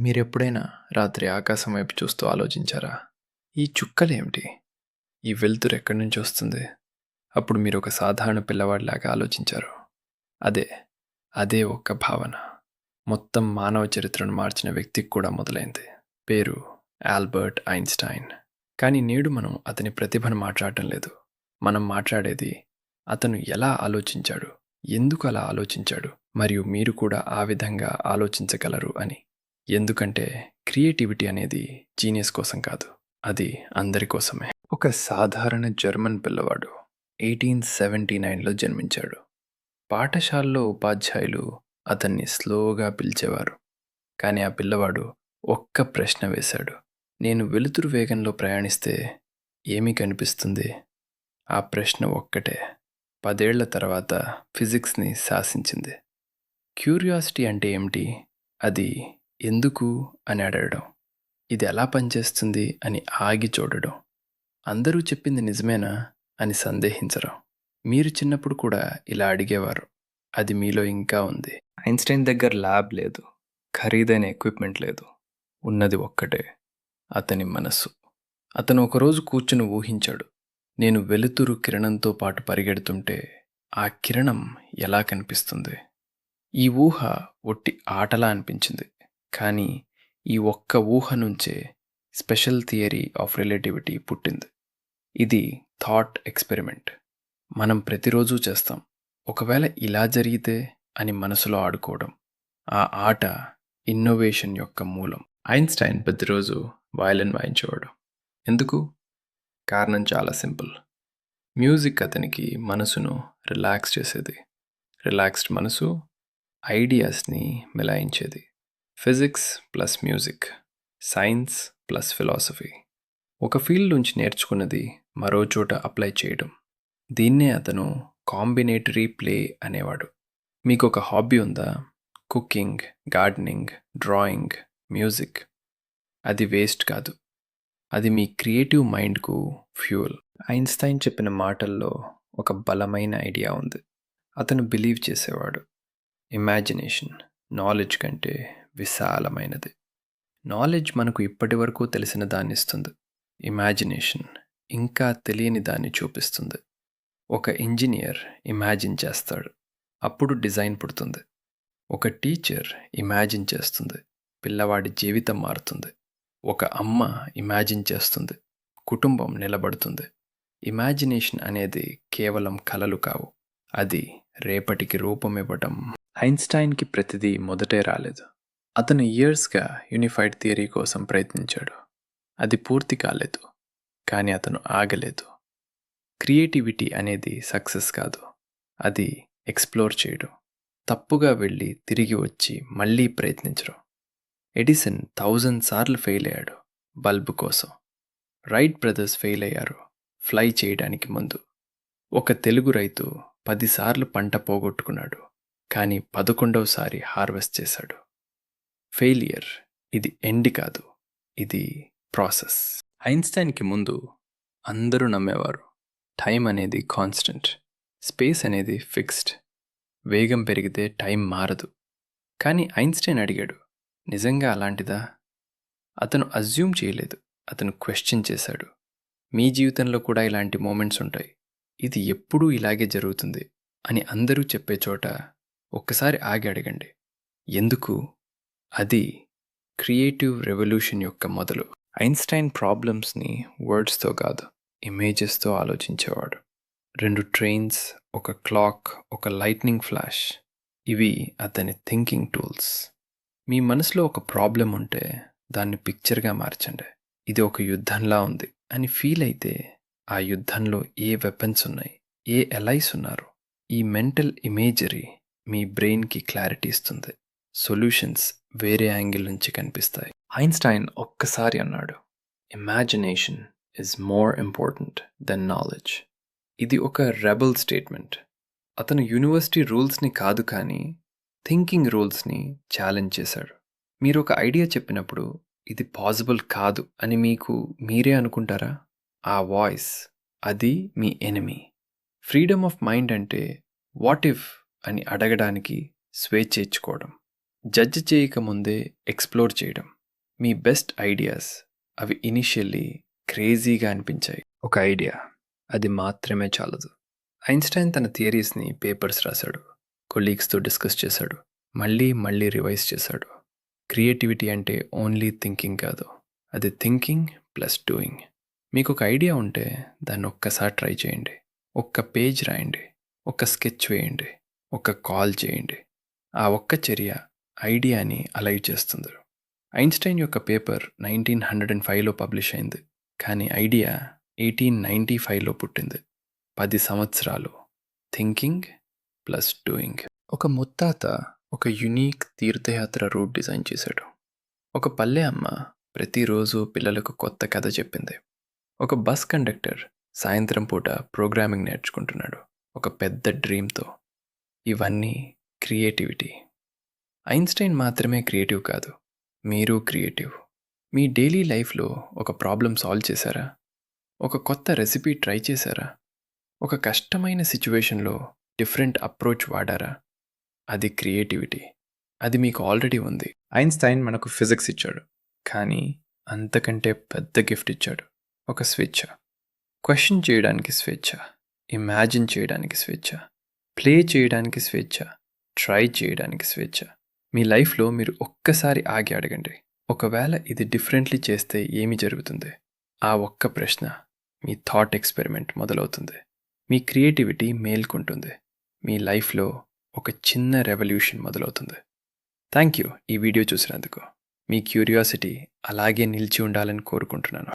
మీరెప్పుడైనా రాత్రి ఆకాశం వైపు చూస్తూ ఆలోచించారా? ఈ చుక్కలేమిటి? ఈ వెలుతురు ఎక్కడి నుంచి వస్తుంది? అప్పుడు మీరు ఒక సాధారణ పిల్లవాడిలాగా ఆలోచించారు. అదే, అదే ఒక్క భావన మొత్తం మానవ చరిత్రను మార్చిన వ్యక్తికి కూడా మొదలైంది. పేరు ఆల్బర్ట్ ఐన్స్టైన్. కానీ నేడు మనం అతని ప్రతిభను మాట్లాడటం లేదు. మనం మాట్లాడేది అతను ఎలా ఆలోచించాడు, ఎందుకు అలా ఆలోచించాడు, మరియు మీరు కూడా ఆ విధంగా ఆలోచించగలరు అని. ఎందుకంటే క్రియేటివిటీ అనేది జీనియస్ కోసం కాదు, అది అందరి కోసమే. ఒక సాధారణ జర్మన్ పిల్లవాడు 1879లో జన్మించాడు. పాఠశాలలో ఉపాధ్యాయులు అతన్ని స్లోగా పిలిచేవారు. కానీ ఆ పిల్లవాడు ఒక్క ప్రశ్న వేశాడు. నేను వెలుతురు వేగంలో ప్రయాణిస్తే ఏమి కనిపిస్తుంది? ఆ ప్రశ్న ఒక్కటే 10 ఏళ్ల తర్వాత ఫిజిక్స్ని శాసించింది. క్యూరియాసిటీ అంటే ఏమిటి? అది ఎందుకు అని అడగడం, ఇది ఎలా పనిచేస్తుంది అని ఆగి చూడడం, అందరూ చెప్పింది నిజమేనా అని సందేహించడం. మీరు చిన్నప్పుడు కూడా ఇలా అడిగేవారు. అది మీలో ఇంకా ఉంది. ఐన్స్టైన్ దగ్గర ల్యాబ్ లేదు, ఖరీదైన ఎక్విప్మెంట్ లేదు. ఉన్నది ఒక్కటే, అతని మనస్సు. అతను ఒకరోజు కూర్చుని ఊహించాడు, నేను వెలుతురు కిరణంతో పాటు పరిగెడుతుంటే ఆ కిరణం ఎలా కనిపిస్తుంది. ఈ ఊహ ఒట్టి ఆటలా అనిపించింది. కానీ ఈ ఒక్క ఊహ నుంచే స్పెషల్ థియరీ ఆఫ్ రిలేటివిటీ పుట్టింది. ఇది థాట్ ఎక్స్పెరిమెంట్. మనం ప్రతిరోజు చేస్తాం. ఒకవేళ ఇలా జరిగితే అని మనసులో ఆడుకోవడం. ఆ ఆట ఇన్నోవేషన్ యొక్క మూలం. ఐన్స్టైన్ ప్రతిరోజు వయలిన్ వాయించేవాడు. ఎందుకు? కారణం చాలా సింపుల్. మ్యూజిక్ అతనికి మనసును రిలాక్స్ చేసేది. రిలాక్స్డ్ మనసు ఐడియాస్ని మిలాయించేది. Physics plus music, science plus philosophy. ఒక ఫీల్డ్ నుంచి నేర్చుకున్నది మరో చోట అప్లై చేయడం. దీన్నే అతను కాంబినేటరీ ప్లే అనేవాడు. మీకు ఒక హాబీ ఉందా? Cooking, gardening, drawing, music. అది వేస్ట్ కాదు, అది మీ క్రియేటివ్ మైండ్కు ఫ్యూయల్. ఐన్స్టైన్ చెప్పిన మాటల్లో ఒక బలమైన ఐడియా ఉంది. అతను బిలీవ్ చేసేవాడు, ఇమాజినేషన్ నాలెడ్జ్ కంటే విశాలమైనది. నాలెడ్జ్ మనకు ఇప్పటి వరకు తెలిసిన దాన్ని ఇస్తుంది. ఇమాజినేషన్ ఇంకా తెలియని దాన్ని చూపిస్తుంది. ఒక ఇంజనీర్ ఇమాజిన్ చేస్తాడు, అప్పుడు డిజైన్ పుడుతుంది. ఒక టీచర్ ఇమాజిన్ చేస్తుంది, పిల్లవాడి జీవితం మారుతుంది. ఒక అమ్మ ఇమాజిన్ చేస్తుంది, కుటుంబం నిలబడుతుంది. ఇమాజినేషన్ అనేది కేవలం కలలు కావు, అది రేపటికి రూపం ఇవ్వటం. ఐన్స్టైన్కి ప్రతిదీ మొదటే రాలేదు. అతను ఇయర్స్గా యూనిఫైడ్ థియరీ కోసం ప్రయత్నించాడు. అది పూర్తి కాలేదు, కానీ అతను ఆగలేదు. క్రియేటివిటీ అనేది సక్సెస్ కాదు, అది ఎక్స్ప్లోర్ చేయడం. తప్పుగా వెళ్ళి తిరిగి వచ్చి మళ్ళీ ప్రయత్నించడం. ఎడిసన్ 1000 సార్లు ఫెయిల్ అయ్యాడు బల్బు కోసం. రైట్ బ్రదర్స్ ఫెయిల్ అయ్యారు ఫ్లై చేయడానికి ముందు. ఒక తెలుగు రైతు 10 సార్లు పంట పోగొట్టుకున్నాడు, కానీ 11వసారి హార్వెస్ట్ చేశాడు. ఫెయిలియర్ ఇది ఎండ్ కాదు, ఇది ప్రాసెస్. ఐన్స్టైన్కి ముందు అందరూ నమ్మేవారు, టైం అనేది కాన్స్టెంట్, స్పేస్ అనేది ఫిక్స్డ్, వేగం పెరిగితే టైం మారదు. కానీ ఐన్స్టైన్ అడిగాడు, నిజంగా అలాంటిదా? అతను అజ్యూమ్ చేయలేదు, అతను క్వశ్చన్ చేశాడు. మీ జీవితంలో కూడా ఇలాంటి మూమెంట్స్ ఉంటాయి, ఇది ఎప్పుడూ ఇలాగే జరుగుతుంది అని అందరూ చెప్పే చోట ఒక్కసారి ఆగి అడగండి, ఎందుకు? అది క్రియేటివ్ రెవల్యూషన్ యొక్క మొదలు. ఐన్స్టైన్ ప్రాబ్లమ్స్ని వర్డ్స్తో కాదు, ఇమేజెస్తో ఆలోచించేవాడు. 2 ట్రైన్స్, ఒక క్లాక్, ఒక లైట్నింగ్ ఫ్లాష్, ఇవి అతని థింకింగ్ టూల్స్. మీ మనసులో ఒక ప్రాబ్లం ఉంటే దాన్ని పిక్చర్గా మార్చండి. ఇది ఒక యుద్ధంలా ఉంది అని ఫీల్ అయితే ఆ యుద్ధంలో ఏ వెపన్స్ ఉన్నాయి, ఏ ఎలైస్ ఉన్నారు, ఈ మెంటల్ ఇమేజరీ మీ బ్రెయిన్కి క్లారిటీ ఇస్తుంది. సొల్యూషన్స్ వేరే యాంగిల్ నుంచి కనిపిస్తాయి. ఐన్స్టైన్ ఒక్కసారి అన్నాడు, imagination is more important than knowledge. ఇది ఒక రెబల్ స్టేట్మెంట్. అతను యూనివర్సిటీ రూల్స్ని కాదు, కానీ థింకింగ్ రూల్స్ని ఛాలెంజ్ చేశాడు. మీరు ఒక ఐడియా చెప్పినప్పుడు ఇది పాసిబుల్ కాదు అని మీకు మీరే అనుకుంటారా? ఆ వాయిస్, అది మీ ఎనిమీ. ఫ్రీడమ్ ఆఫ్ మైండ్ అంటే వాట్ ఇఫ్ అని అడగడానికి స్వేచ్ఛ ఇచ్చుకోవడం. జడ్జ్ చేయకముందే ఎక్స్‌ప్లోర్ చేయడం. మీ బెస్ట్ ఐడియాస్ అవి ఇనీషియల్లీ క్రేజీగా అనిపించాయి. ఒక ఐడియా అది మాత్రమే చాలదు. ఐన్‌స్టైన్ తన థియరీస్‌ని పేపర్స్ రాశాడు. కొలీగ్స్‌తో డిస్కస్ చేశాడు. మళ్ళీ రివైజ్ చేశాడు. క్రియేటివిటీ అంటే ఓన్లీ థింకింగ్ కాదు. అది థింకింగ్ ప్లస్ డూయింగ్. మీకు ఒక ఐడియా ఉంటే దాన్ని ఒక్కసారి ట్రై చేయండి. ఒక్క పేజ్ రాయండి. ఒక స్కెచ్ వేయండి. ఒక కాల్ చేయండి. ఆ ఒక్క చర్య ఐడియాని అలైవ్ చేస్తుంది. ఐన్‌స్టైన్ యొక్క పేపర్ 1905లో పబ్లిష్ అయింది. కానీ ఐడియా 1895లో పుట్టింది. 10 సంవత్సరాలు థింకింగ్ ప్లస్ డూయింగ్. ఒక ముత్తాత ఒక యునీక్ తీర్థయాత్ర రూట్ డిజైన్ చేశాడు. ఒక పల్లె అమ్మ ప్రతిరోజు పిల్లలకు కొత్త కథ చెప్పింది. ఒక బస్ కండక్టర్ సాయంత్రం పూట ప్రోగ్రామింగ్ నేర్చుకుంటున్నాడు ఒక పెద్ద డ్రీమ్తో. ఇవన్నీ క్రియేటివిటీ. ఐన్‌స్టైన్ మాత్రమే క్రియేటివ్ కాదు, మీరు క్రియేటివ్. మీ డైలీ లైఫ్లో ఒక ప్రాబ్లం సాల్వ్ చేశారా? ఒక కొత్త రెసిపీ ట్రై చేశారా? ఒక కష్టమైన సిచ్యువేషన్లో డిఫరెంట్ అప్రోచ్ వాడారా? అది క్రియేటివిటీ. అది మీకు ఆల్రెడీ ఉంది. ఐన్‌స్టైన్ మనకు ఫిజిక్స్ ఇచ్చాడు, కానీ అంతకంటే పెద్ద గిఫ్ట్ ఇచ్చాడు. ఒక స్వేచ్ఛ. క్వశ్చన్ చేయడానికి స్వేచ్ఛ, ఇమాజిన్ చేయడానికి స్వేచ్ఛ, ప్లే చేయడానికి స్వేచ్ఛ, ట్రై చేయడానికి స్వేచ్ఛ. మీ లైఫ్లో మీరు ఒక్కసారి ఆగి అడగండి, ఒకవేళ ఇది డిఫరెంట్లీ చేస్తే ఏమి జరుగుతుంది? ఆ ఒక్క ప్రశ్న మీ థాట్ ఎక్స్పెరిమెంట్ మొదలవుతుంది. మీ క్రియేటివిటీ మేల్కొంటుంది. మీ లైఫ్లో ఒక చిన్న రెవల్యూషన్ మొదలవుతుంది. థ్యాంక్ యూ ఈ వీడియో చూసినందుకు. మీ క్యూరియాసిటీ అలాగే నిలిచి ఉండాలని కోరుకుంటున్నాను.